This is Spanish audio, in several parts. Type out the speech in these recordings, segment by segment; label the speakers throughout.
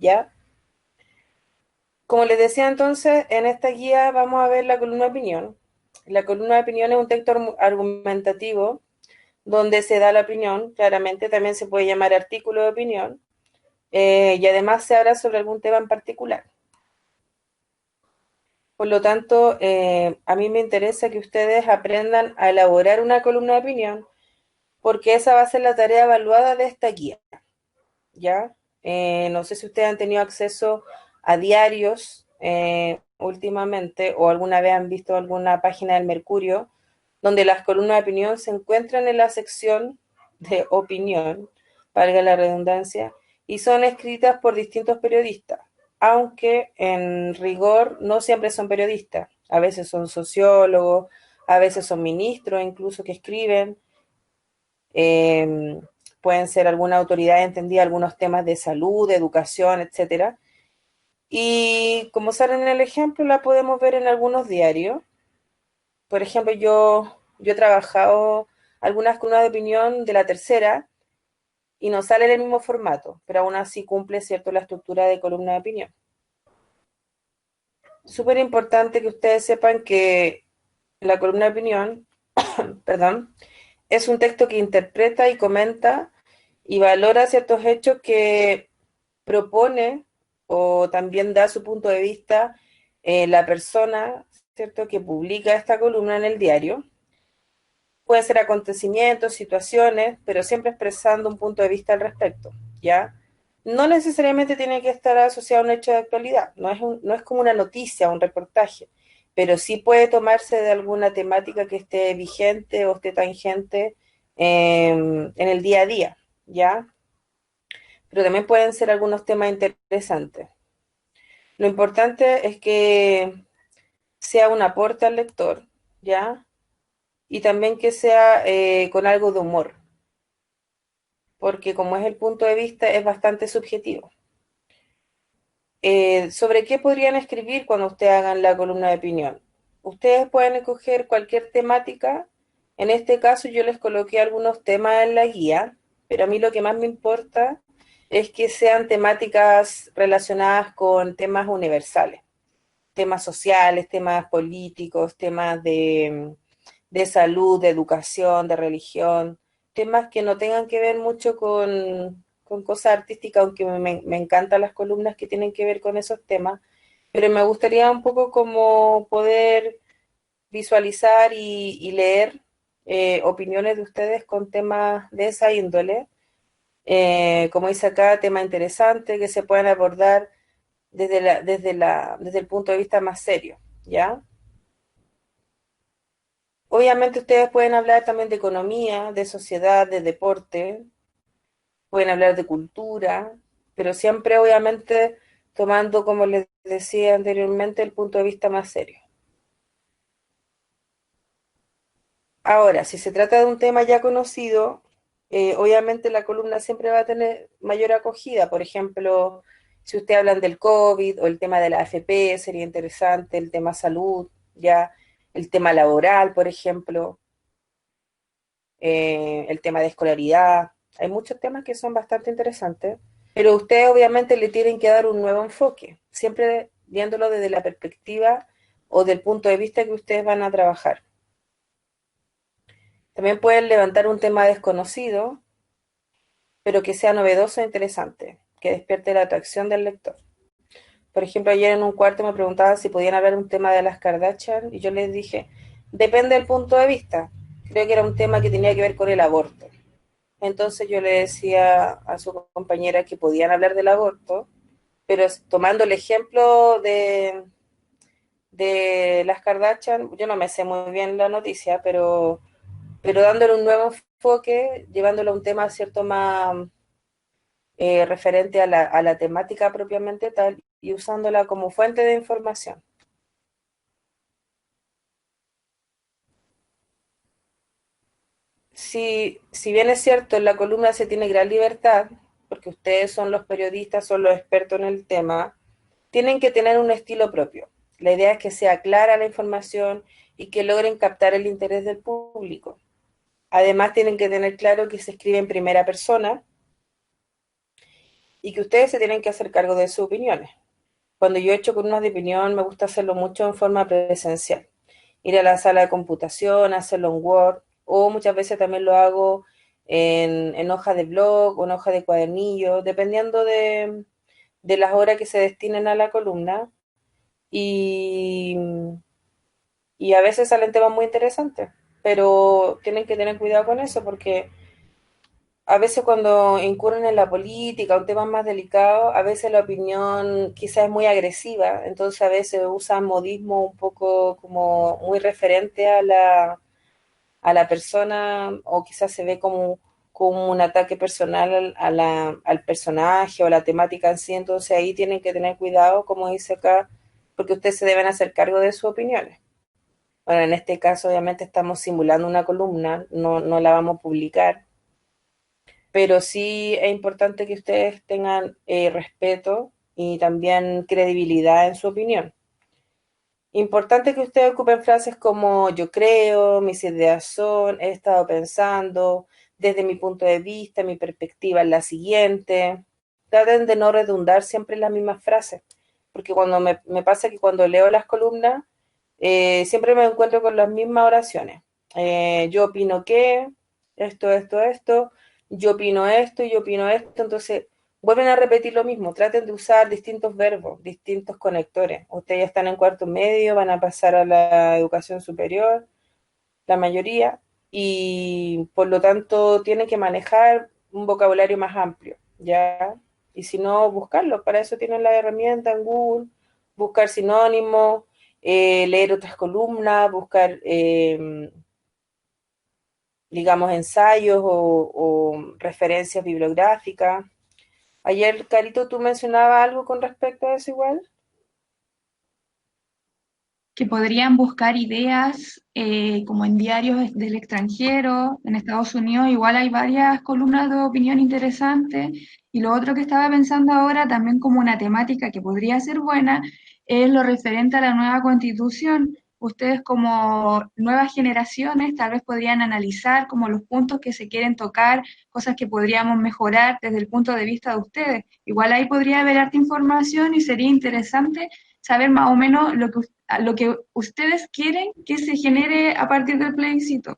Speaker 1: ¿ya? Como les decía entonces, en esta guía vamos a ver la columna de opinión. La columna de opinión es un texto argumentativo donde se da la opinión, claramente también se puede llamar artículo de opinión, y además se habla sobre algún tema en particular. Por lo tanto, a mí me interesa que ustedes aprendan a elaborar una columna de opinión, porque esa va a ser la tarea evaluada de esta guía, ¿ya? No sé si ustedes han tenido acceso a diarios últimamente o alguna vez han visto alguna página del Mercurio donde las columnas de opinión se encuentran en la sección de opinión, valga la redundancia, y son escritas por distintos periodistas, aunque en rigor no siempre son periodistas, a veces son sociólogos, a veces son ministros incluso que escriben, eh, pueden ser alguna autoridad entendida algunos temas de salud, de educación, etcétera. Y como salen en el ejemplo, la podemos ver en algunos diarios. Por ejemplo, yo he trabajado algunas columnas de opinión de la tercera y no sale en el mismo formato, pero aún así cumple, ¿cierto?, la estructura de columna de opinión. Súper importante que ustedes sepan que la columna de opinión, perdón, es un texto que interpreta y comenta y valora ciertos hechos que propone o también da su punto de vista la persona, ¿cierto?, que publica esta columna en el diario. Pueden ser acontecimientos, situaciones, pero siempre expresando un punto de vista al respecto, ¿ya? No necesariamente tiene que estar asociado a un hecho de actualidad, no es como una noticia, un reportaje, pero sí puede tomarse de alguna temática que esté vigente o esté tangente en el día a día, ¿ya? Pero también pueden ser algunos temas interesantes. Lo importante es que sea un aporte al lector, ¿ya? Y también que sea con algo de humor, porque como es el punto de vista, es bastante subjetivo. ¿Sobre qué podrían escribir cuando ustedes hagan la columna de opinión? Ustedes pueden escoger cualquier temática. En este caso yo les coloqué algunos temas en la guía, pero a mí lo que más me importa es que sean temáticas relacionadas con temas universales, temas sociales, temas políticos, temas de salud, de educación, de religión, temas que no tengan que ver mucho con cosas artísticas, aunque me encantan las columnas que tienen que ver con esos temas, pero me gustaría un poco como poder visualizar y leer opiniones de ustedes con temas de esa índole. Como dice acá, tema interesante que se pueden abordar desde el punto de vista más serio, ¿ya? Obviamente ustedes pueden hablar también de economía, de sociedad, de deporte, pueden hablar de cultura, pero siempre obviamente tomando, como les decía anteriormente, el punto de vista más serio. Ahora, si se trata de un tema ya conocido, obviamente la columna siempre va a tener mayor acogida. Por ejemplo, si ustedes hablan del COVID o el tema de la AFP, sería interesante, el tema salud, ya el tema laboral, por ejemplo, el tema de escolaridad. Hay muchos temas que son bastante interesantes, pero ustedes obviamente le tienen que dar un nuevo enfoque, siempre viéndolo desde la perspectiva o del punto de vista que ustedes van a trabajar. También pueden levantar un tema desconocido, pero que sea novedoso e interesante, que despierte la atracción del lector. Por ejemplo, ayer en un cuarto me preguntaban si podían hablar un tema de las Kardashian y yo les dije, depende del punto de vista. Creo que era un tema que tenía que ver con el aborto. Entonces yo le decía a su compañera que podían hablar del aborto, pero tomando el ejemplo de las Kardashian, yo no me sé muy bien la noticia, pero dándole un nuevo enfoque, llevándolo a un tema cierto más referente a la temática propiamente tal y usándola como fuente de información. Si bien es cierto, en la columna se tiene gran libertad, porque ustedes son los periodistas, son los expertos en el tema, tienen que tener un estilo propio. La idea es que sea clara la información y que logren captar el interés del público. Además, tienen que tener claro que se escribe en primera persona y que ustedes se tienen que hacer cargo de sus opiniones. Cuando yo he hecho columnas de opinión, me gusta hacerlo mucho en forma presencial. Ir a la sala de computación, hacerlo en Word, o muchas veces también lo hago en hoja de blog o en hoja de cuadernillo, dependiendo de las horas que se destinen a la columna. Y, y a veces salen temas muy interesantes, pero tienen que tener cuidado con eso porque a veces cuando incurren en la política o temas más delicados, a veces la opinión quizás es muy agresiva, entonces a veces usan modismo un poco como muy referente a la persona o quizás se ve como un ataque personal al personaje o a la temática en sí, entonces ahí tienen que tener cuidado, como dice acá, porque ustedes se deben hacer cargo de sus opiniones. Bueno, en este caso obviamente estamos simulando una columna, no la vamos a publicar, pero sí es importante que ustedes tengan respeto y también credibilidad en su opinión. Importante que ustedes ocupen frases como yo creo, mis ideas son, he estado pensando, desde mi punto de vista, mi perspectiva es la siguiente. Traten de no redundar siempre en las mismas frases, porque cuando me pasa que cuando leo las columnas, siempre me encuentro con las mismas oraciones. Yo opino que, esto, yo opino esto y yo opino esto, entonces vuelven a repetir lo mismo, traten de usar distintos verbos, distintos conectores. Ustedes ya están en cuarto medio, van a pasar a la educación superior, la mayoría, y por lo tanto tienen que manejar un vocabulario más amplio, ¿ya? Y si no, buscarlo. Para eso tienen la herramienta en Google, buscar sinónimos, leer otras columnas, buscar, digamos, ensayos o referencias bibliográficas. Ayer, Carito, tú mencionabas algo con respecto a eso igual.
Speaker 2: Que podrían buscar ideas como en diarios del extranjero, en Estados Unidos, igual hay varias columnas de opinión interesantes. Y lo otro que estaba pensando ahora, también como una temática que podría ser buena, es lo referente a la nueva constitución. Ustedes como nuevas generaciones tal vez podrían analizar como los puntos que se quieren tocar, cosas que podríamos mejorar desde el punto de vista de ustedes. Igual ahí podría haber harta información y sería interesante saber más o menos lo que ustedes quieren que se genere a partir del plebiscito.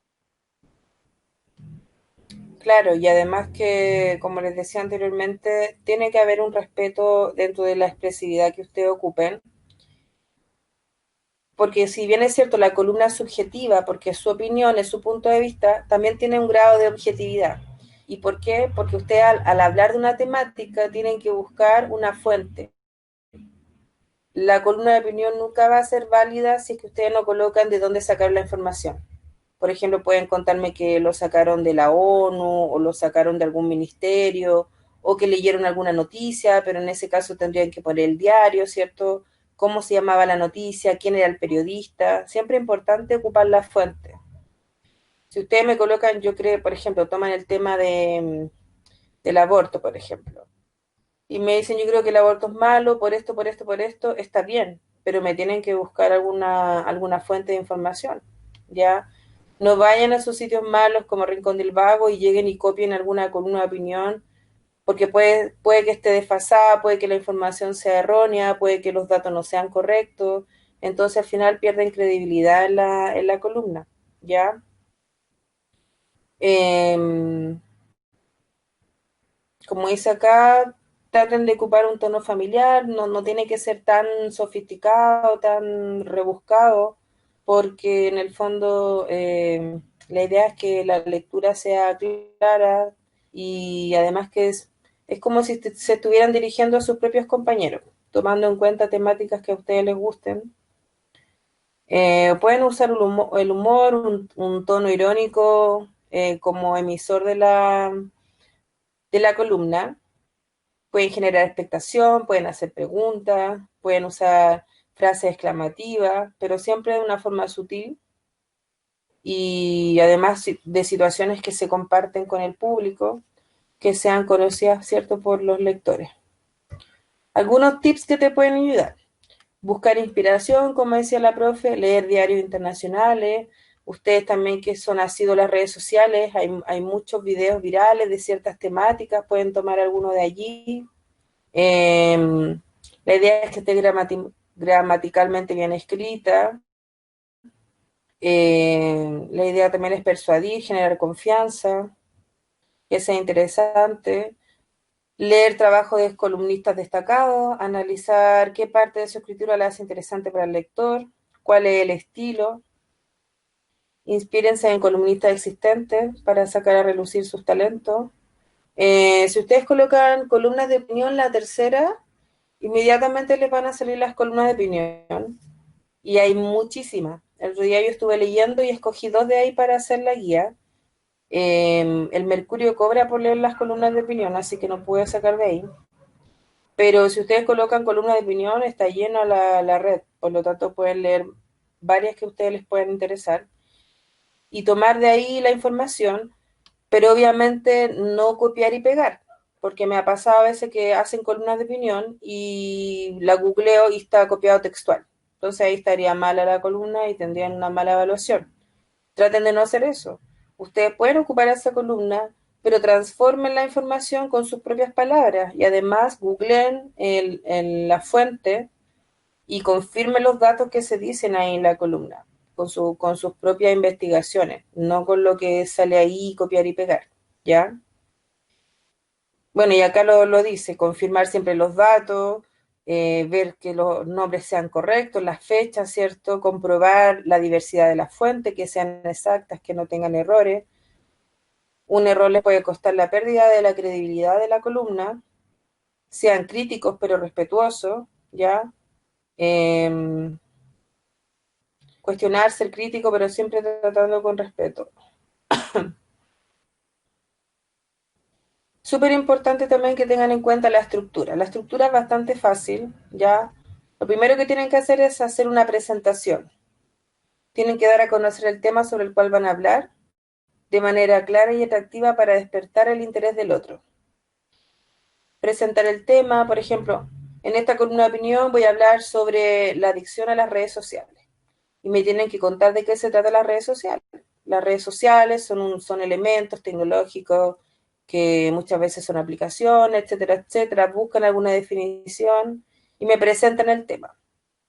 Speaker 1: Claro, y además que, como les decía anteriormente, tiene que haber un respeto dentro de la expresividad que ustedes ocupen, porque si bien es cierto, la columna es subjetiva, porque es su opinión, es su punto de vista, también tiene un grado de objetividad. ¿Y por qué? Porque ustedes al hablar de una temática tienen que buscar una fuente. La columna de opinión nunca va a ser válida si es que ustedes no colocan de dónde sacar la información. Por ejemplo, pueden contarme que lo sacaron de la ONU o lo sacaron de algún ministerio o que leyeron alguna noticia, pero en ese caso tendrían que poner el diario, ¿cierto? Cómo se llamaba la noticia, quién era el periodista. Siempre es importante ocupar la fuente. Si ustedes me colocan, yo creo, por ejemplo, toman el tema del aborto, por ejemplo, y me dicen, yo creo que el aborto es malo, por esto, está bien, pero me tienen que buscar alguna fuente de información, ¿ya? No vayan a esos sitios malos como Rincón del Vago y lleguen y copien alguna columna de opinión, porque puede que esté desfasada, puede que la información sea errónea, puede que los datos no sean correctos, entonces al final pierden credibilidad en la columna, ¿ya? Eh, Como dice acá, traten de ocupar un tono familiar, no tiene que ser tan sofisticado, tan rebuscado, porque en el fondo la idea es que la lectura sea clara y además que es como si se estuvieran dirigiendo a sus propios compañeros, tomando en cuenta temáticas que a ustedes les gusten. Pueden usar el humor, un tono irónico como emisor de la columna. Pueden generar expectación, pueden hacer preguntas, pueden usar frases exclamativas, pero siempre de una forma sutil y además de situaciones que se comparten con el público, que sean conocidas, ¿cierto?, por los lectores. Algunos tips que te pueden ayudar. Buscar inspiración, como decía la profe, leer diarios internacionales. Ustedes también que son asiduos a las redes sociales, hay muchos videos virales de ciertas temáticas, pueden tomar alguno de allí. La idea es que esté gramaticalmente bien escrita. La idea también es persuadir, generar confianza, que sea interesante. Leer trabajo de columnistas destacados, analizar qué parte de su escritura la hace interesante para el lector, cuál es el estilo. Inspírense en columnistas existentes para sacar a relucir sus talentos. Si ustedes colocan columnas de opinión, la tercera, inmediatamente les van a salir las columnas de opinión. Y hay muchísimas. El otro día yo estuve leyendo y escogí 2 de ahí para hacer la guía. El Mercurio cobra por leer las columnas de opinión, así que no pude sacar de ahí. Pero si ustedes colocan columnas de opinión, está llena la red. Por lo tanto, pueden leer varias que a ustedes les puedan interesar y tomar de ahí la información, pero obviamente no copiar y pegar, porque me ha pasado a veces que hacen columnas de opinión y la googleo y está copiado textual. Entonces ahí estaría mala la columna y tendrían una mala evaluación. Traten de no hacer eso. Ustedes pueden ocupar esa columna, pero transformen la información con sus propias palabras y además googleen la fuente y confirmen los datos que se dicen ahí en la columna con sus propias investigaciones, no con lo que sale ahí copiar y pegar, ¿ya? Bueno, y acá lo dice, confirmar siempre los datos, ver que los nombres sean correctos, las fechas, ¿cierto? Comprobar la diversidad de las fuentes, que sean exactas, que no tengan errores. Un error les puede costar la pérdida de la credibilidad de la columna. Sean críticos pero respetuosos, ¿ya? Eh, Cuestionar, ser crítico, pero siempre tratando con respeto. Súper importante también que tengan en cuenta la estructura. La estructura es bastante fácil, ¿ya? Lo primero que tienen que hacer es hacer una presentación. Tienen que dar a conocer el tema sobre el cual van a hablar de manera clara y atractiva para despertar el interés del otro. Presentar el tema, por ejemplo, en esta columna de opinión voy a hablar sobre la adicción a las redes sociales y me tienen que contar de qué se trata las redes sociales. Las redes sociales son elementos tecnológicos que muchas veces son aplicaciones, etcétera, etcétera. Buscan alguna definición y me presentan el tema.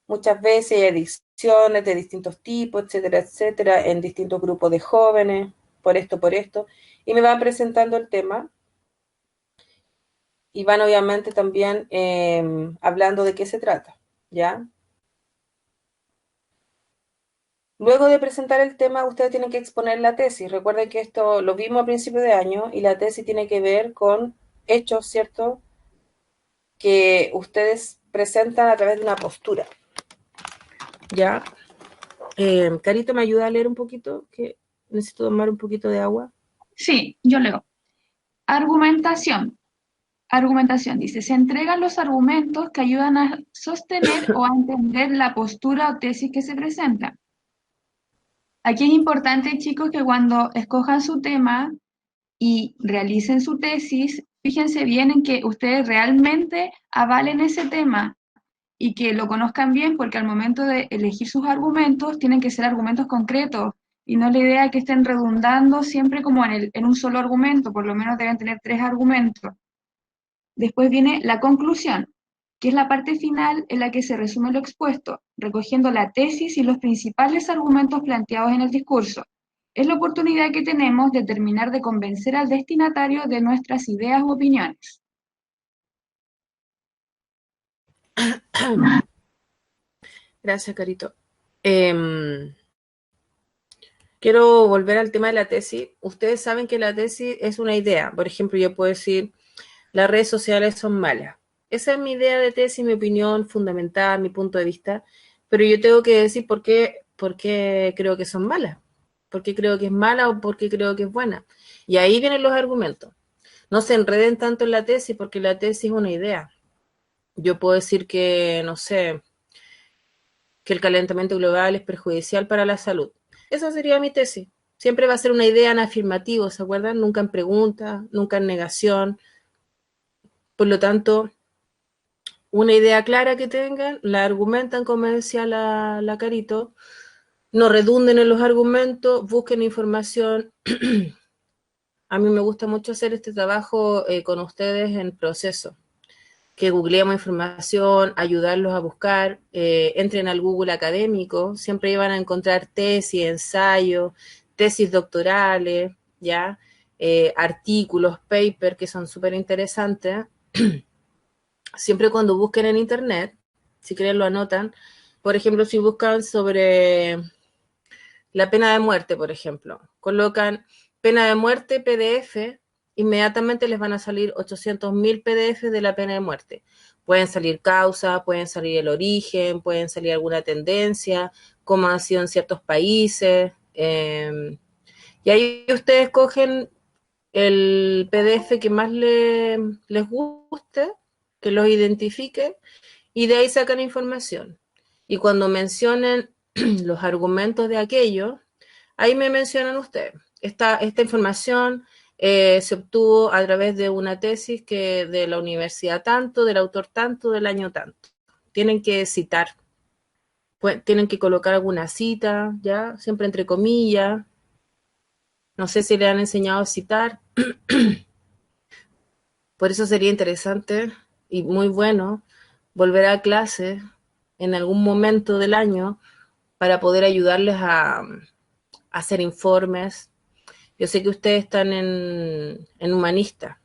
Speaker 1: Muchas veces hay adicciones de distintos tipos, etcétera, etcétera, en distintos grupos de jóvenes, por esto, y me van presentando el tema y van obviamente también hablando de qué se trata, ¿ya? Luego de presentar el tema, ustedes tienen que exponer la tesis. Recuerden que esto lo vimos a principio de año y la tesis tiene que ver con hechos, ¿cierto? Que ustedes presentan a través de una postura. ¿Ya? Carito, ¿me ayuda a leer un poquito? Que necesito tomar un poquito de agua.
Speaker 2: Sí, yo leo. Argumentación. Argumentación, dice, se entregan los argumentos que ayudan a sostener o a entender la postura o tesis que se presenta. Aquí es importante, chicos, que cuando escojan su tema y realicen su tesis, fíjense bien en que ustedes realmente avalen ese tema y que lo conozcan bien, porque al momento de elegir sus argumentos tienen que ser argumentos concretos y no la idea que estén redundando siempre como en un solo argumento, por lo menos deben tener 3 argumentos. Después viene la conclusión, que es la parte final en la que se resume lo expuesto, recogiendo la tesis y los principales argumentos planteados en el discurso. Es la oportunidad que tenemos de terminar de convencer al destinatario de nuestras ideas u opiniones.
Speaker 1: Gracias, Carito. Quiero volver al tema de la tesis. Ustedes saben que la tesis es una idea. Por ejemplo, yo puedo decir, las redes sociales son malas. Esa es mi idea de tesis, mi opinión fundamental, mi punto de vista. Pero yo tengo que decir por qué creo que son malas. ¿Por qué creo que es mala o por qué creo que es buena? Y ahí vienen los argumentos. No se enreden tanto en la tesis porque la tesis es una idea. Yo puedo decir que, no sé, que el calentamiento global es perjudicial para la salud. Esa sería mi tesis. Siempre va a ser una idea en afirmativo, ¿se acuerdan? Nunca en pregunta, nunca en negación. Por lo tanto, una idea clara que tengan, la argumentan como decía la Carito, no redunden en los argumentos, busquen información. A mí me gusta mucho hacer este trabajo con ustedes en proceso, que googleemos información, ayudarlos a buscar, entren al Google académico, siempre iban a encontrar tesis, ensayos, tesis doctorales, ¿ya? Artículos, papers, que son súper interesantes. Siempre cuando busquen en internet, si quieren lo anotan, por ejemplo, si buscan sobre la pena de muerte, por ejemplo, colocan pena de muerte PDF, inmediatamente les van a salir 800.000 PDF de la pena de muerte. Pueden salir causas, pueden salir el origen, pueden salir alguna tendencia, cómo han sido en ciertos países. Y ahí ustedes cogen el PDF que más les guste, que los identifique, y de ahí sacan información. Y cuando mencionen los argumentos de aquello, ahí me mencionan ustedes. Esta información se obtuvo a través de una tesis que de la universidad tanto, del autor tanto, del año tanto. Tienen que citar, tienen que colocar alguna cita, ¿ya? Siempre entre comillas. No sé si le han enseñado a citar. Por eso sería interesante y muy bueno volver a clase en algún momento del año para poder ayudarles a hacer informes. Yo sé que ustedes están en humanista,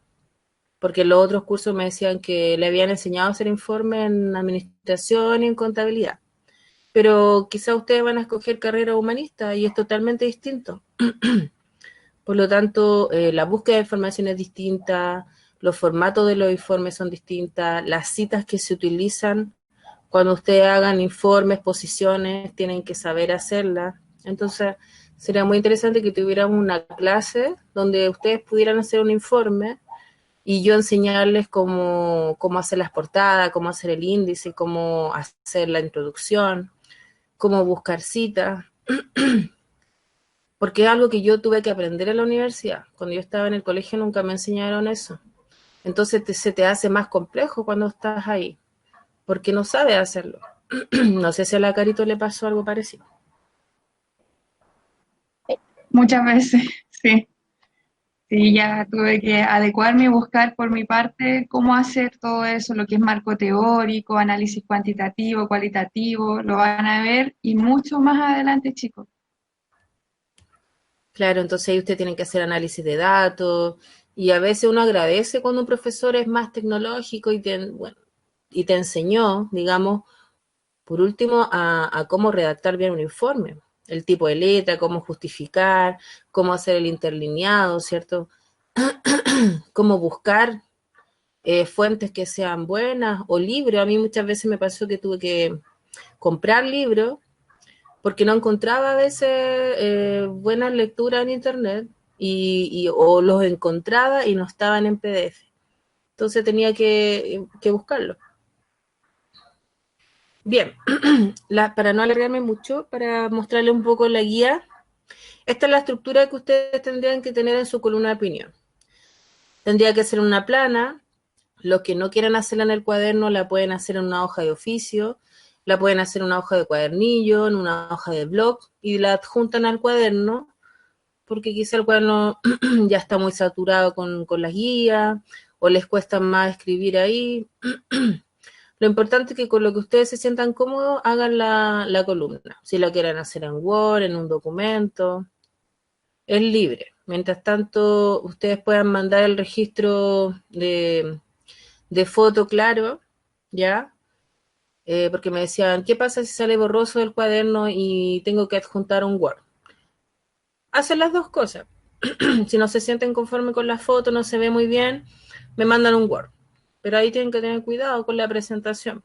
Speaker 1: porque los otros cursos me decían que le habían enseñado a hacer informes en administración y en contabilidad. Pero quizá ustedes van a escoger carrera humanista y es totalmente distinto. Por lo tanto, la búsqueda de información es distinta, los formatos de los informes son distintas, las citas que se utilizan cuando ustedes hagan informes, posiciones, tienen que saber hacerlas. Entonces, sería muy interesante que tuviéramos una clase donde ustedes pudieran hacer un informe y yo enseñarles cómo hacer las portadas, cómo hacer el índice, cómo hacer la introducción, cómo buscar citas, porque es algo que yo tuve que aprender en la universidad. Cuando yo estaba en el colegio nunca me enseñaron eso. Entonces se te hace más complejo cuando estás ahí, porque no sabes hacerlo. No sé si a la Carito le pasó algo parecido.
Speaker 2: Muchas veces, sí. Sí, ya tuve que adecuarme y buscar por mi parte cómo hacer todo eso, lo que es marco teórico, análisis cuantitativo, cualitativo, lo van a ver y mucho más adelante, chicos.
Speaker 1: Claro, entonces ahí usted tiene que hacer análisis de datos y a veces uno agradece cuando un profesor es más tecnológico bueno, y te enseñó, digamos, por último, a cómo redactar bien un informe, el tipo de letra, cómo justificar, cómo hacer el interlineado, ¿cierto? Cómo buscar fuentes que sean buenas o libros. A mí muchas veces me pasó que tuve que comprar libros porque no encontraba a veces buenas lecturas en internet o los encontraba y no estaban en PDF. Entonces tenía que buscarlo. Bien, para no alargarme mucho, para mostrarle un poco la guía, esta es la estructura que ustedes tendrían que tener en su columna de opinión. Tendría que ser una plana, los que no quieran hacerla en el cuaderno la pueden hacer en una hoja de oficio, la pueden hacer en una hoja de cuadernillo, en una hoja de blog y la adjuntan al cuaderno, porque quizá el cuaderno ya está muy saturado con las guías o les cuesta más escribir ahí. Lo importante es que con lo que ustedes se sientan cómodos hagan la columna. Si la quieren hacer en Word, en un documento, es libre. Mientras tanto, ustedes puedan mandar el registro de foto claro, ¿ya? Porque me decían, ¿qué pasa si sale borroso del cuaderno y tengo que adjuntar un Word? Hacen las dos cosas. Si no se sienten conforme con la foto, no se ve muy bien, me mandan un Word. Pero ahí tienen que tener cuidado con la presentación,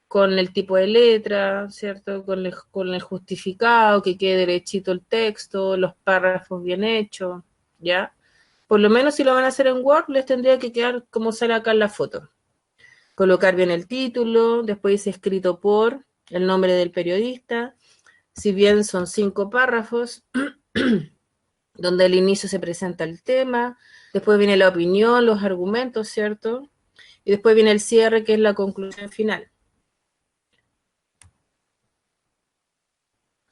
Speaker 1: con el tipo de letra, ¿cierto? Con el justificado, que quede derechito el texto, los párrafos bien hechos, ¿ya? Por lo menos si lo van a hacer en Word, les tendría que quedar como sale acá en la foto. Colocar bien el título, después dice escrito por, el nombre del periodista, si bien son 5 párrafos, donde al inicio se presenta el tema, después viene la opinión, los argumentos, ¿cierto? Y después viene el cierre, que es la conclusión final.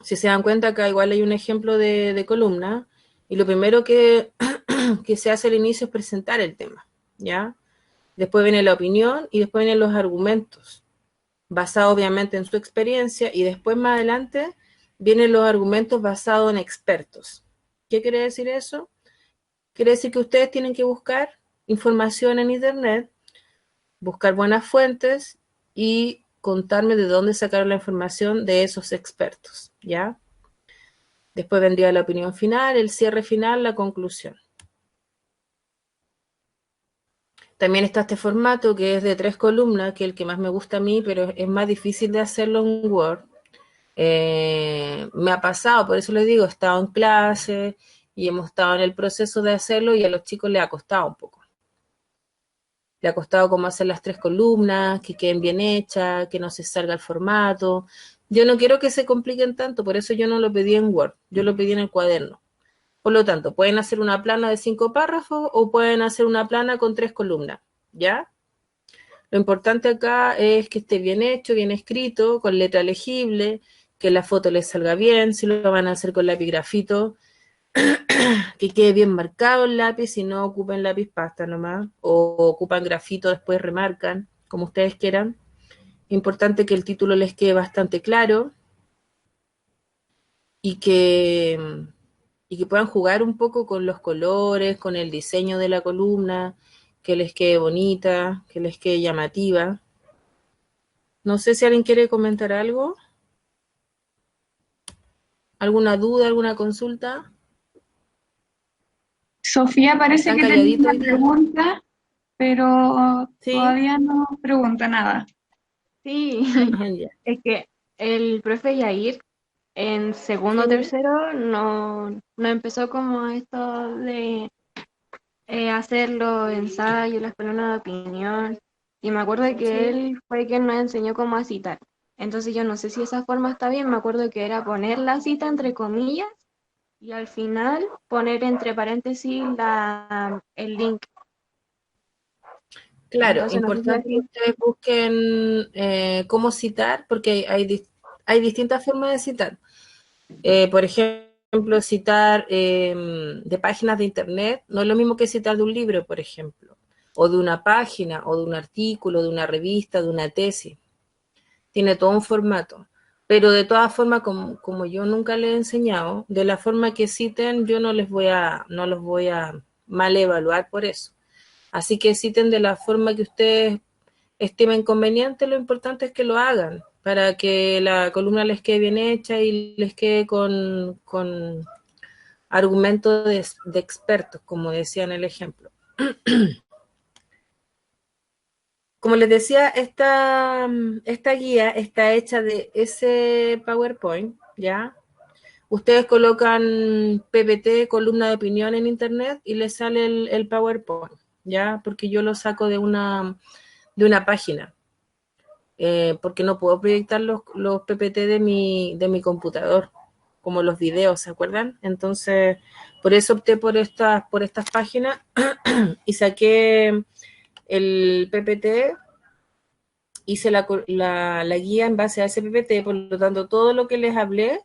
Speaker 1: Si se dan cuenta, acá igual hay un ejemplo de columna, y lo primero que se hace al inicio es presentar el tema, ¿ya? después viene la opinión y después vienen los argumentos, basados obviamente en su experiencia, y después más adelante vienen los argumentos basados en expertos. ¿Qué quiere decir eso? Quiere decir que ustedes tienen que buscar información en internet, buscar buenas fuentes y contarme de dónde sacaron la información de esos expertos, ¿ya? Después vendría la opinión final, el cierre final, la conclusión. También está este formato que es de 3 columnas, que es el que más me gusta a mí, pero es más difícil de hacerlo en Word. Me ha pasado, por eso les digo, he estado en clase y hemos estado en el proceso de hacerlo y a los chicos les ha costado un poco. Le ha costado como hacer las 3 columnas, que queden bien hechas, que no se salga el formato. Yo no quiero que se compliquen tanto, por eso yo no lo pedí en Word, yo lo pedí en el cuaderno. Por lo tanto, pueden hacer una plana de 5 párrafos o pueden hacer una plana con 3 columnas, ¿ya? Lo importante acá es que esté bien hecho, bien escrito, con letra legible, que la foto les salga bien, si lo van a hacer con lápiz grafito, que quede bien marcado el lápiz, si no ocupen lápiz pasta nomás, o ocupan grafito, después remarcan, como ustedes quieran. Importante que el título les quede bastante claro y que, y que puedan jugar un poco con los colores, con el diseño de la columna, que les quede bonita, que les quede llamativa. No sé si alguien quiere comentar algo. ¿Alguna duda, alguna consulta?
Speaker 2: Sofía parece
Speaker 1: ¿Están
Speaker 2: que tenía
Speaker 1: calladitos
Speaker 2: una
Speaker 1: hoy día?
Speaker 2: pregunta, pero
Speaker 1: Sí.
Speaker 2: todavía no pregunta nada.
Speaker 3: Sí,
Speaker 1: Ya.
Speaker 3: es que el profe Yair en segundo o
Speaker 1: Sí.
Speaker 3: tercero no empezó como esto de hacer los ensayos, las columnas de opinión, y me acuerdo que
Speaker 1: Sí.
Speaker 3: él fue quien nos enseñó cómo a citar. Entonces yo no sé si esa forma está bien, me acuerdo que era poner la cita entre comillas y al final poner entre paréntesis el link.
Speaker 1: Claro,
Speaker 3: Entonces no sé si
Speaker 1: importante que
Speaker 3: así.
Speaker 1: ustedes busquen cómo citar, porque hay distintas formas de citar. Por ejemplo, citar de páginas de internet no es lo mismo que citar de un libro, por ejemplo, o de una página, o de un artículo, de una revista, de una tesis. Tiene todo un formato. Pero de todas formas, como yo nunca les he enseñado, de la forma que citen, yo no los voy a mal evaluar por eso. Así que citen de la forma que ustedes estimen conveniente, lo importante es que lo hagan para que la columna les quede bien hecha y les quede con argumentos de expertos, como decía en el ejemplo. Como les decía, esta guía está hecha de ese PowerPoint, ¿ya? Ustedes colocan PPT, columna de opinión en internet, y les sale el PowerPoint, ¿ya? Porque yo lo saco de una página, porque no puedo proyectar los PPT de mi computador, como los videos, ¿se acuerdan? Entonces, por eso opté por estas páginas y saqué el PPT, hice la guía en base a ese PPT, por lo tanto, todo lo que les hablé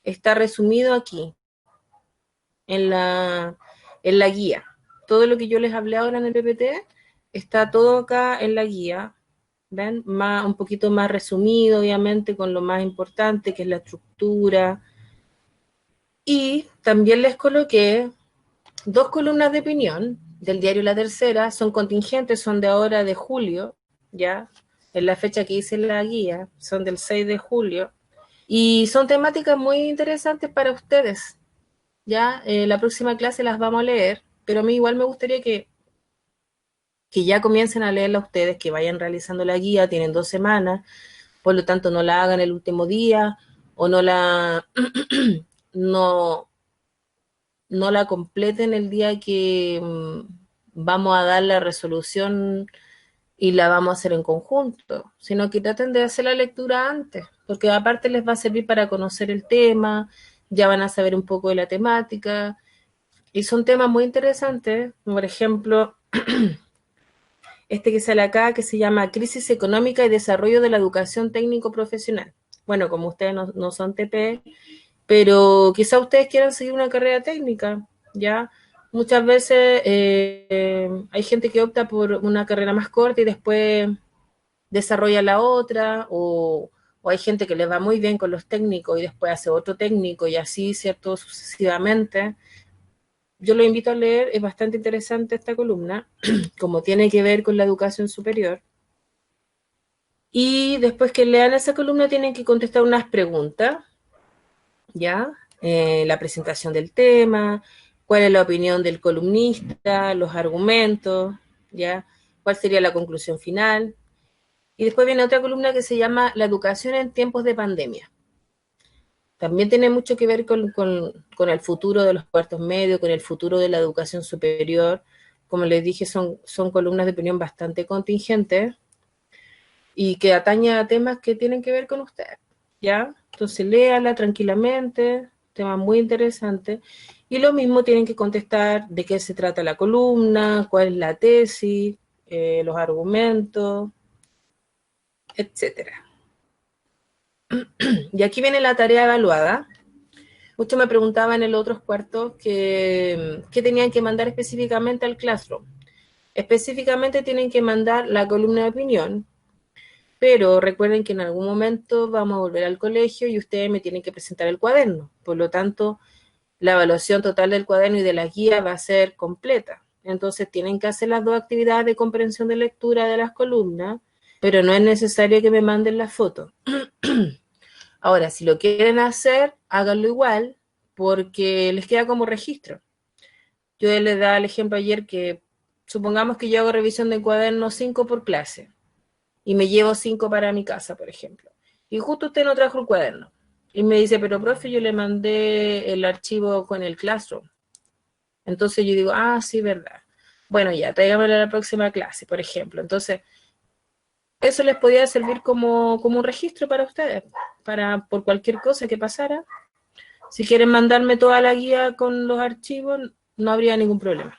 Speaker 1: está resumido aquí, en en la guía. Todo lo que yo les hablé ahora en el PPT está todo acá en la guía, ¿ven? Un poquito más resumido, obviamente, con lo más importante, que es la estructura. Y también les coloqué 2 columnas de opinión del diario La Tercera, son contingentes, son de ahora de julio, ¿ya? En la fecha que hice la guía, son del 6 de julio. Y son temáticas muy interesantes para ustedes, ¿ya? La próxima clase las vamos a leer, pero a mí igual me gustaría que ya comiencen a leerla ustedes, que vayan realizando la guía, tienen 2 semanas, por lo tanto no la hagan el último día o no, no la completen el día que vamos a dar la resolución y la vamos a hacer en conjunto, sino que traten de hacer la lectura antes, porque aparte les va a servir para conocer el tema, ya van a saber un poco de la temática, y son temas muy interesantes, por ejemplo, este que sale acá, que se llama Crisis Económica y Desarrollo de la Educación Técnico Profesional. Bueno, como ustedes no son TP, pero quizá ustedes quieran seguir una carrera técnica, ¿ya?
Speaker 4: Muchas veces hay gente que opta por una carrera más corta y después desarrolla la otra, o hay gente que le va muy bien con los técnicos y después hace otro técnico y así, ¿cierto? Sucesivamente. Yo lo invito a leer, es bastante interesante esta columna, como tiene que ver con la educación superior. Y después que lean esa columna tienen que contestar unas preguntas, ¿ya? La presentación del tema, cuál es la opinión del columnista, los argumentos, ¿ya? ¿Cuál sería la conclusión final? Y después viene otra columna que se llama La educación en tiempos de pandemia. También tiene mucho que ver con el futuro de los cuartos medios, con el futuro de la educación superior. Como les dije, son columnas de opinión bastante contingentes y que atañe a temas que tienen que ver con usted, ¿ya? Entonces léala tranquilamente, tema muy interesante. Y lo mismo tienen que contestar de qué se trata la columna, cuál es la tesis, los argumentos, etcétera. Y aquí viene la tarea evaluada. Muchos me preguntaban en los otros cuartos qué tenían que mandar específicamente al Classroom. Específicamente tienen que mandar la columna de opinión, pero recuerden que en algún momento vamos a volver al colegio y ustedes me tienen que presentar el cuaderno. Por lo tanto, la evaluación total del cuaderno y de la guía va a ser completa. Entonces tienen que hacer las dos actividades de comprensión de lectura de las columnas, pero no es necesario que me manden las fotos. Ahora, si lo quieren hacer, háganlo igual, porque les queda como registro. Yo les daba el ejemplo ayer que supongamos que yo hago revisión de cuaderno 5 por clase y me llevo 5 para mi casa, por ejemplo. Y justo usted no trajo el cuaderno. Y me dice, pero profe, yo le mandé el archivo con el Classroom. Entonces yo digo, ah, sí, verdad. Bueno, ya, tráigamelo a la próxima clase, por ejemplo. Entonces, eso les podía servir como un registro para ustedes, para por cualquier cosa que pasara. Si quieren mandarme toda la guía con los archivos, no habría ningún problema.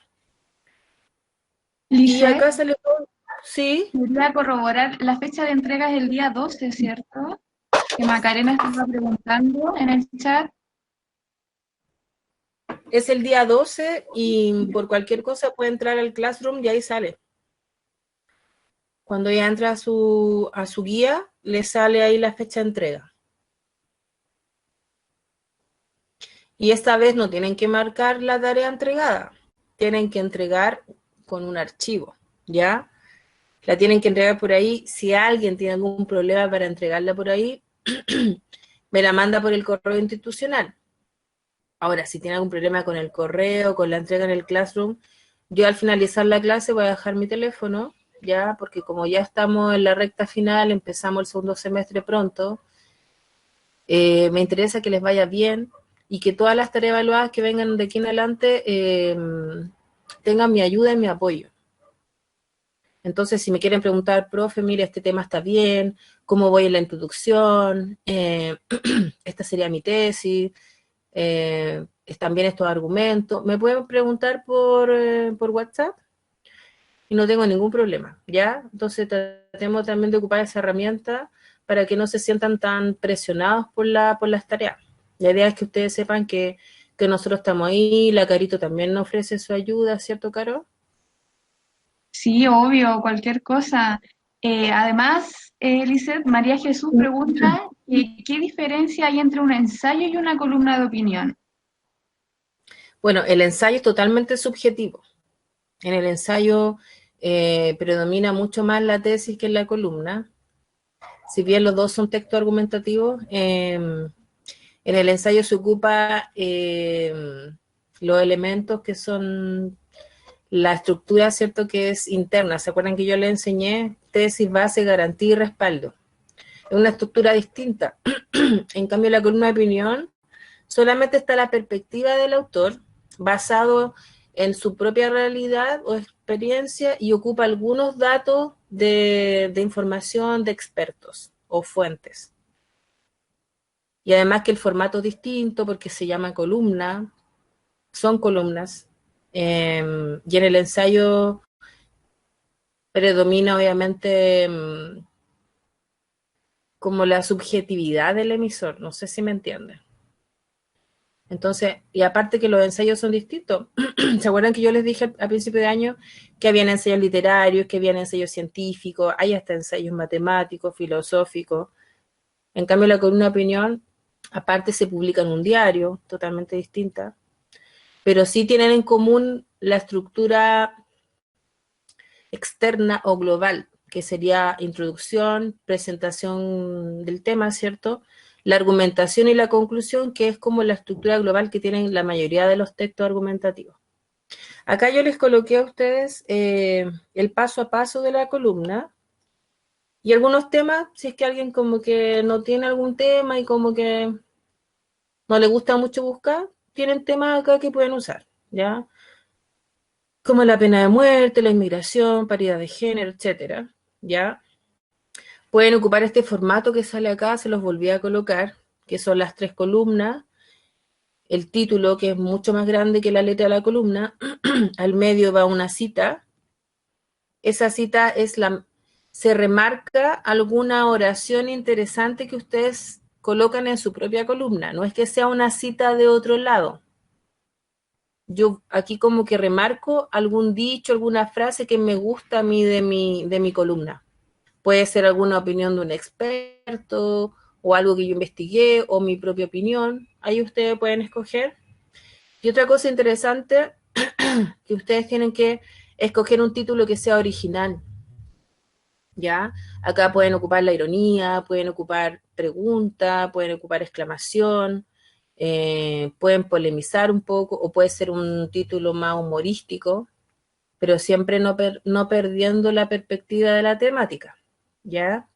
Speaker 4: Y
Speaker 2: Lisette,
Speaker 4: acá sale todo. Sí,
Speaker 2: quería corroborar, la fecha de entrega es el día 12, ¿cierto? Que Macarena estaba preguntando en el chat.
Speaker 4: es el día 12 y por cualquier cosa puede entrar al Classroom y ahí sale. Cuando ya entra a su guía, le sale ahí la fecha de entrega. Y esta vez no tienen que marcar la tarea entregada, tienen que entregar con un archivo, ¿ya? La tienen que entregar por ahí. Si alguien tiene algún problema para entregarla por ahí, me la manda por el correo institucional. Ahora, si tiene algún problema con el correo, con la entrega en el Classroom, yo al finalizar la clase voy a dejar mi teléfono, ya, porque como ya estamos en la recta final, empezamos el segundo semestre pronto, me interesa que les vaya bien y que todas las tareas evaluadas que vengan de aquí en adelante tengan mi ayuda y mi apoyo. Entonces, si me quieren preguntar, profe, mire, este tema está bien, ¿cómo voy en la introducción? Esta sería mi tesis, están bien estos argumentos. Me pueden preguntar por WhatsApp y no tengo ningún problema, ¿ya? Entonces, tratemos también de ocupar esa herramienta para que no se sientan tan presionados por las tareas. La idea es que ustedes sepan que nosotros estamos ahí, la Carito también nos ofrece su ayuda, ¿cierto, Caro?
Speaker 2: Sí, obvio, cualquier cosa. Además, Lisette, María Jesús pregunta ¿qué diferencia hay entre un ensayo y una columna de opinión?
Speaker 4: Bueno, el ensayo es totalmente subjetivo. En el ensayo predomina mucho más la tesis que en la columna. Si bien los dos son textos argumentativos, en el ensayo se ocupa los elementos que son la estructura, ¿cierto?, que es interna. ¿Se acuerdan que yo le enseñé tesis, base, garantía y respaldo? Es una estructura distinta. En cambio, la columna de opinión solamente está la perspectiva del autor basado en su propia realidad o experiencia y ocupa algunos datos de información de expertos o fuentes. Y además que el formato es distinto porque se llama columna, son columnas, y en el ensayo predomina obviamente como la subjetividad del emisor, no sé si me entienden. Entonces, y aparte que los ensayos son distintos. ¿Se acuerdan que yo les dije a principio de año que habían ensayos literarios, que habían ensayos científicos, hay hasta ensayos matemáticos, filosóficos? En cambio, la columna de opinión, aparte se publica en un diario, totalmente distinta, pero sí tienen en común la estructura externa o global, que sería introducción, presentación del tema, ¿cierto? La argumentación y la conclusión, que es como la estructura global que tienen la mayoría de los textos argumentativos. Acá yo les coloqué a ustedes el paso a paso de la columna y algunos temas, si es que alguien como que no tiene algún tema y como que no le gusta mucho buscar, tienen temas acá que pueden usar, ¿ya? Como la pena de muerte, la inmigración, paridad de género, etcétera, ¿ya? Pueden ocupar este formato que sale acá, se los volví a colocar, que son las 3 columnas, el título, que es mucho más grande que la letra de la columna, al medio va una cita, esa cita se remarca alguna oración interesante que ustedes colocan en su propia columna, no es que sea una cita de otro lado. Yo aquí como que remarco algún dicho, alguna frase que me gusta a mí de mi columna. Puede ser alguna opinión de un experto o algo que yo investigué o mi propia opinión. Ahí ustedes pueden escoger. Y otra cosa interesante, que ustedes tienen que escoger un título que sea original. ¿Ya? Acá pueden ocupar la ironía, pueden ocupar pregunta, pueden ocupar exclamación, pueden polemizar un poco o puede ser un título más humorístico, pero siempre no perdiendo la perspectiva de la temática, ¿ya?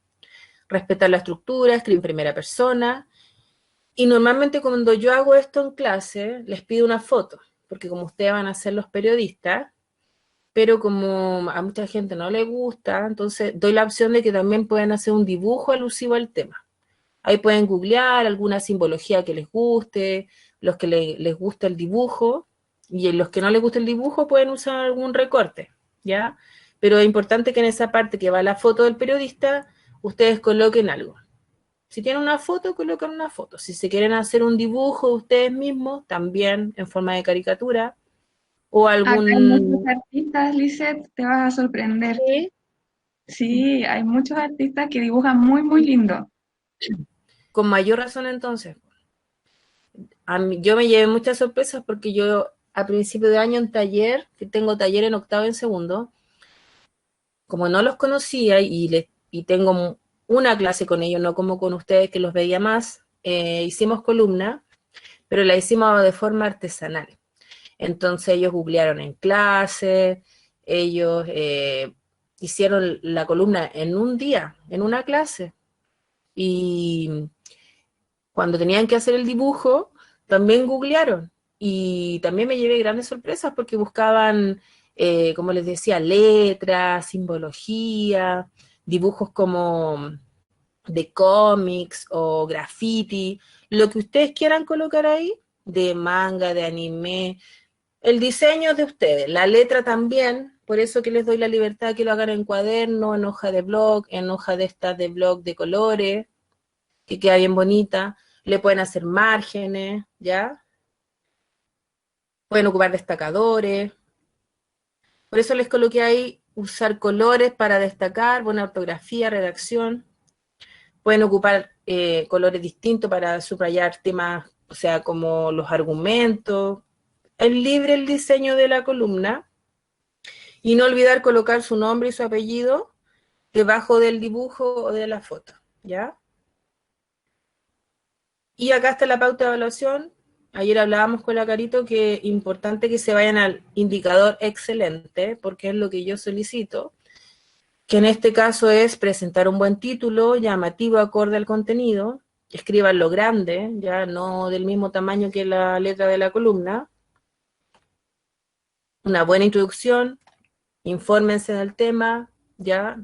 Speaker 4: Respetar la estructura, escribir en primera persona. Y normalmente cuando yo hago esto en clase, les pido una foto, porque como ustedes van a ser los periodistas, pero como a mucha gente no le gusta, entonces doy la opción de que también pueden hacer un dibujo alusivo al tema. Ahí pueden googlear alguna simbología que les guste, los que les gusta el dibujo, y los que no les gusta el dibujo pueden usar algún recorte, ¿ya? Pero es importante que en esa parte que va la foto del periodista, ustedes coloquen algo. Si tienen una foto, colocan una foto. Si se quieren hacer un dibujo de ustedes mismos, también en forma de caricatura, o
Speaker 2: Acá hay muchos
Speaker 4: algún...
Speaker 2: artistas, Lisette, te vas a sorprender.
Speaker 4: ¿Sí?
Speaker 2: Sí, hay muchos artistas que dibujan muy, muy lindo.
Speaker 4: Con mayor razón entonces. Yo me llevé muchas sorpresas porque yo a principio de año en taller, que tengo taller en octavo y en segundo, como no los conocía y tengo una clase con ellos, no como con ustedes que los veía más, hicimos columna, pero la hicimos de forma artesanal. Entonces ellos googlearon en clase, ellos hicieron la columna en un día, en una clase, y cuando tenían que hacer el dibujo, también googlearon. Y también me llevé grandes sorpresas porque buscaban, como les decía, letras, simbología, dibujos como de cómics o graffiti, lo que ustedes quieran colocar ahí, de manga, de anime, el diseño es de ustedes, la letra también, por eso que les doy la libertad que lo hagan en cuaderno, en hoja de blog, en hoja de estas de blog de colores, que queda bien bonita, le pueden hacer márgenes, ¿ya? Pueden ocupar destacadores, por eso les coloqué ahí usar colores para destacar, buena ortografía, redacción, pueden ocupar colores distintos para subrayar temas, o sea, como los argumentos, es libre el diseño de la columna, y no olvidar colocar su nombre y su apellido debajo del dibujo o de la foto, ¿ya? Y acá está la pauta de evaluación. Ayer hablábamos con la Carito que es importante que se vayan al indicador excelente, porque es lo que yo solicito, que en este caso es presentar un buen título, llamativo, acorde al contenido, escríbanlo grande, ya no del mismo tamaño que la letra de la columna, una buena introducción, infórmense del tema, ya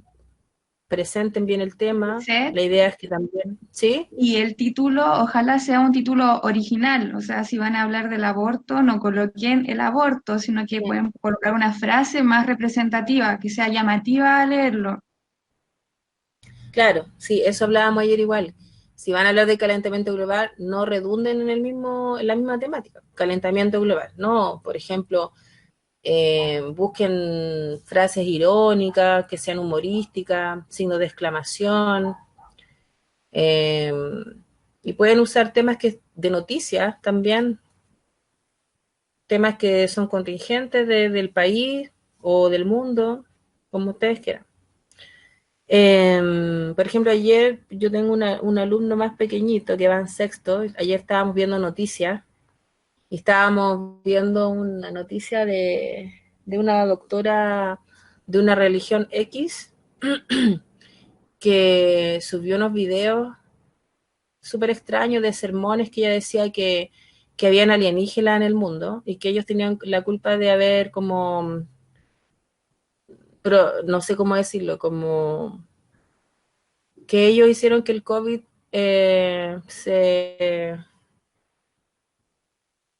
Speaker 4: presenten bien el tema,
Speaker 2: Lisette,
Speaker 4: la idea es que también, ¿sí?
Speaker 2: y el título, ojalá sea un título original, o sea, si van a hablar del aborto, no coloquen el aborto, sino que pueden colocar una frase más representativa, que sea llamativa a leerlo.
Speaker 4: Claro, sí, eso hablábamos ayer igual, Si van a hablar de calentamiento global, no redunden en la misma temática, calentamiento global. No, por ejemplo, busquen frases irónicas, que sean humorísticas, signos de exclamación, eh, y pueden usar temas de noticias también, temas que son contingentes del país o del mundo, como ustedes quieran. Por ejemplo, ayer yo tengo un alumno más pequeñito que va en sexto. Ayer estábamos viendo noticias y estábamos viendo una noticia de una doctora de una religión X que subió unos videos súper extraños de sermones que ella decía que habían alienígenas en el mundo y que ellos tenían la culpa de haber como, pero no sé cómo decirlo, como que ellos hicieron que el COVID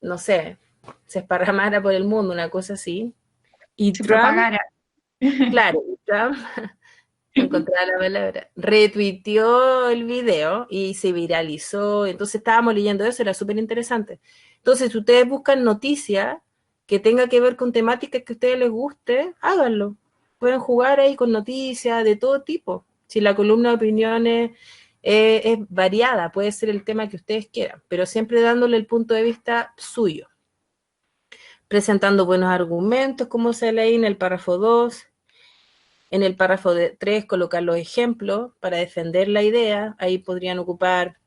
Speaker 4: no sé, se esparramara por el mundo, una cosa así. Y
Speaker 2: Se
Speaker 4: Trump,
Speaker 2: propagara.
Speaker 4: claro, Trump, encontrar la palabra, retuiteó el video y se viralizó. Entonces estábamos leyendo eso, era súper interesante. Entonces, si ustedes buscan noticias que tenga que ver con temáticas que a ustedes les guste, háganlo. Pueden jugar ahí con noticias de todo tipo. Si la columna de opiniones es variada, puede ser el tema que ustedes quieran, pero siempre dándole el punto de vista suyo. Presentando buenos argumentos, como se lee en el párrafo 2. En el párrafo 3 colocar los ejemplos para defender la idea. Ahí podrían ocupar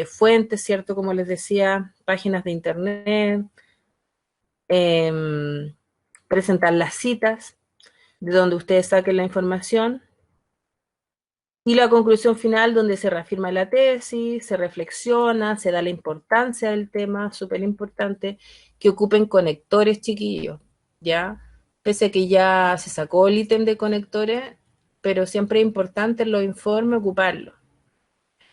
Speaker 4: fuentes, ¿cierto? Como les decía, páginas de internet, presentar las citas de donde ustedes saquen la información y la conclusión final donde se reafirma la tesis, se reflexiona, se da la importancia del tema, súper importante, que ocupen conectores, chiquillos, ¿ya? Pese a que ya se sacó el ítem de conectores, pero siempre es importante en los informes ocuparlo.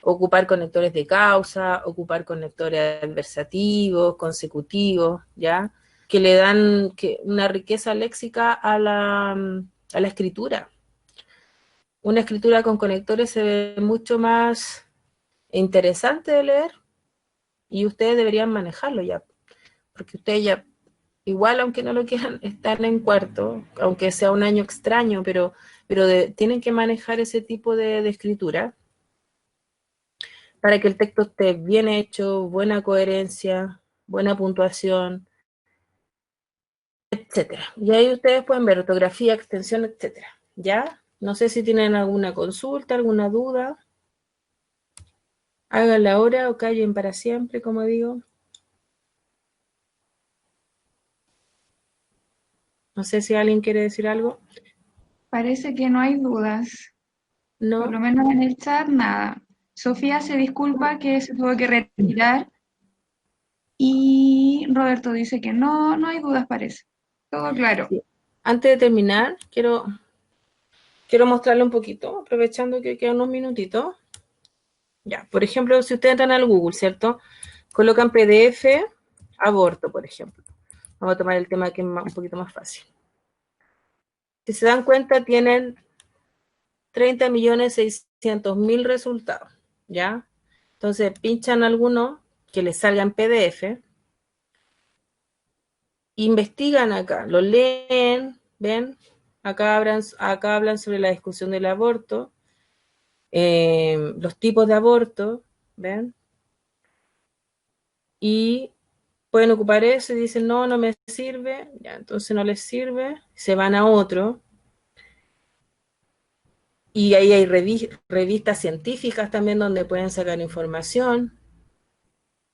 Speaker 4: Ocupar conectores de causa, ocupar conectores adversativos, consecutivos, ¿ya? Que le dan una riqueza léxica a la escritura. Una escritura con conectores se ve mucho más interesante de leer y ustedes deberían manejarlo ya, porque ustedes ya, igual aunque no lo quieran, están en cuarto, aunque sea un año extraño, pero tienen que manejar ese tipo de escritura para que el texto esté bien hecho, buena coherencia, buena puntuación, etcétera. Y ahí ustedes pueden ver ortografía, extensión, etcétera. ¿Ya? No sé si tienen alguna consulta, alguna duda. Háganla ahora o callen para siempre, como digo. No sé si alguien quiere decir algo.
Speaker 2: Parece que no hay dudas. Por
Speaker 4: No.
Speaker 2: lo menos en el chat, nada. Sofía se disculpa que se tuvo que retirar y Roberto dice que no, no hay dudas, parece. Todo claro.
Speaker 4: Sí. Antes de terminar, quiero mostrarle un poquito, aprovechando que quedan unos minutitos. Ya, por ejemplo, si ustedes entran al Google, ¿cierto? Colocan PDF, aborto, por ejemplo. Vamos a tomar el tema que es un poquito más fácil. Si se dan cuenta, tienen 30.600.000 resultados, ¿ya? Entonces, pinchan alguno que les salga en PDF, investigan acá, lo leen, ¿ven? Acá hablan sobre la discusión del aborto, los tipos de aborto, ¿ven? Y pueden ocupar eso y dicen, no, no me sirve, ya, entonces no les sirve, se van a otro. Y ahí hay revistas científicas también donde pueden sacar información,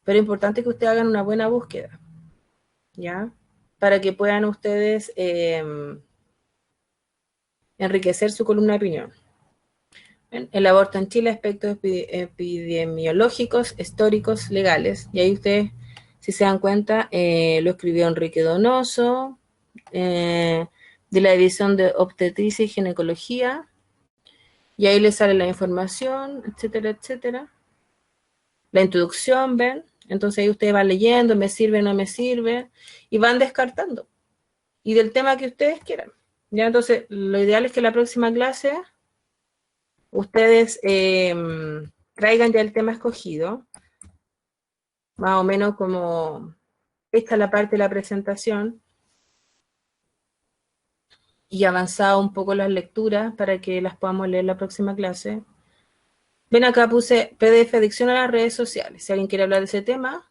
Speaker 4: pero es importante que ustedes hagan una buena búsqueda, ¿ya? Para que puedan ustedes enriquecer su columna de opinión. El aborto en Chile, aspectos epidemiológicos, históricos, legales. Y ahí ustedes, si se dan cuenta, lo escribió Enrique Donoso, de la División de Obstetricia y Ginecología. Y ahí les sale la información, etcétera, etcétera. La introducción, ¿ven? Entonces ahí ustedes van leyendo, me sirve, no me sirve, y van descartando. Y del tema que ustedes quieran. Ya, entonces, lo ideal es que la próxima clase ustedes traigan ya el tema escogido, más o menos como esta es la parte de la presentación, y avanzado un poco las lecturas para que las podamos leer la próxima clase. Ven acá puse PDF adicción a las redes sociales. Si alguien quiere hablar de ese tema,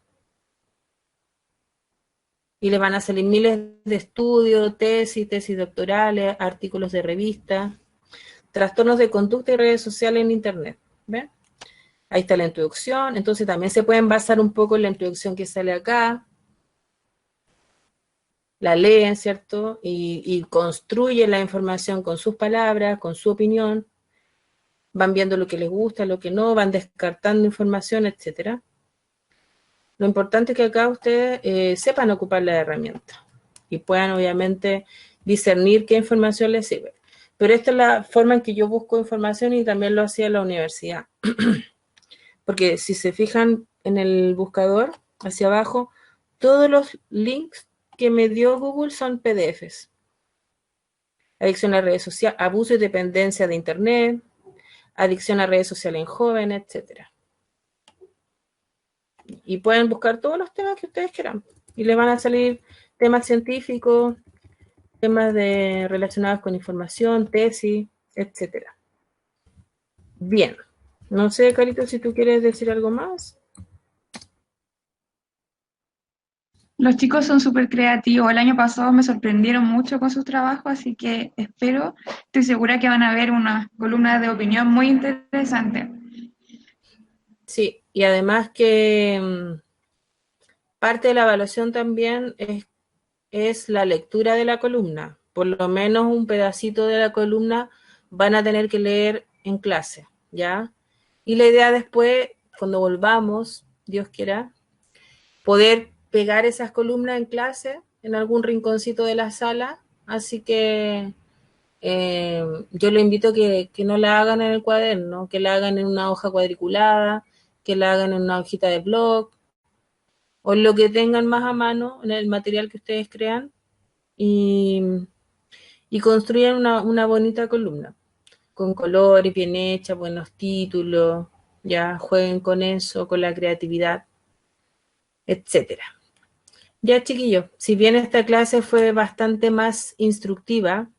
Speaker 4: y les van a salir miles de estudios, tesis doctorales, artículos de revista, trastornos de conducta y redes sociales en Internet. ¿Ven? Ahí está la introducción. Entonces también se pueden basar un poco en la introducción que sale acá. La leen, ¿cierto? Y construyen la información con sus palabras, con su opinión. Van viendo lo que les gusta, lo que no, van descartando información, etcétera. Lo importante es que acá ustedes sepan ocupar la herramienta y puedan obviamente discernir qué información les sirve. Pero esta es la forma en que yo busco información y también lo hacía en la universidad. Porque si se fijan en el buscador, hacia abajo, todos los links que me dio Google son PDFs. Adicción a redes sociales, abuso y dependencia de Internet, adicción a redes sociales en jóvenes, etcétera. Y pueden buscar todos los temas que ustedes quieran. Y les van a salir temas científicos, temas relacionados con información, tesis, etcétera. Bien. No sé, Carito, si tú quieres decir algo más.
Speaker 2: Los chicos son súper creativos. El año pasado me sorprendieron mucho con sus trabajos, así que estoy segura que van a ver una columna de opinión muy interesante.
Speaker 4: Sí, y además que parte de la evaluación también es la lectura de la columna. Por lo menos un pedacito de la columna van a tener que leer en clase, ¿ya? Y la idea después, cuando volvamos, Dios quiera, poder pegar esas columnas en clase, en algún rinconcito de la sala. Así que yo le invito a que no la hagan en el cuaderno, que la hagan en una hoja cuadriculada, que la hagan en una hojita de blog, o en lo que tengan más a mano, en el material que ustedes crean, y, y construyan una bonita columna, con colores bien hecha, buenos títulos, ya jueguen con eso, con la creatividad, etcétera. Ya, chiquillos, si bien esta clase fue bastante más instructiva,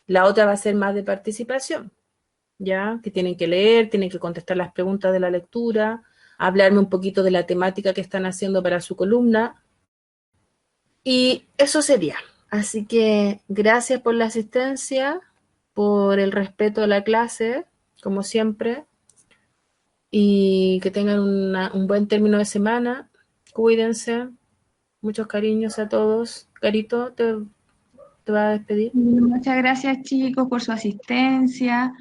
Speaker 4: la otra va a ser más de participación, ya, que tienen que leer, tienen que contestar las preguntas de la lectura, hablarme un poquito de la temática que están haciendo para su columna, y eso sería. Así que gracias por la asistencia, por el respeto a la clase, como siempre, y que tengan un buen término de semana. Cuídense. Muchos cariños a todos. Carito, te va a despedir.
Speaker 2: Muchas gracias, chicos, por su asistencia,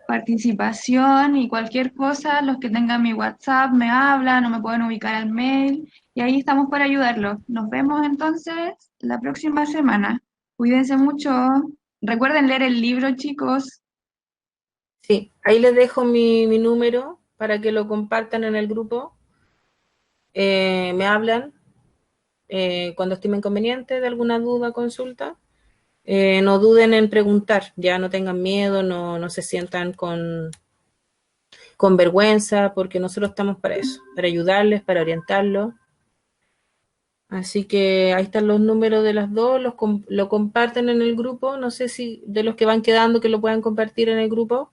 Speaker 2: participación y cualquier cosa. Los que tengan mi WhatsApp me hablan o me pueden ubicar al mail y ahí estamos para ayudarlos. Nos vemos entonces la próxima semana. Cuídense mucho. Recuerden leer el libro, chicos.
Speaker 4: Sí, ahí les dejo mi número para que lo compartan en el grupo. Me hablan cuando estimen conveniente de alguna duda, consulta. No duden en preguntar, ya no tengan miedo, no se sientan con vergüenza, porque nosotros estamos para eso, para ayudarles, para orientarlos. Así que ahí están los números de las dos, lo comparten en el grupo. No sé si de los que van quedando que lo puedan compartir en el grupo.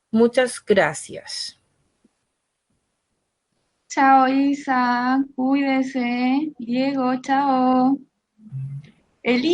Speaker 4: Muchas gracias.
Speaker 2: Chao, Isa. Cuídese. Diego, chao. Eli.